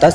10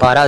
12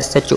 SHO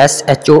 SHO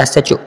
SHO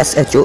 SHO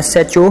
SHO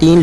3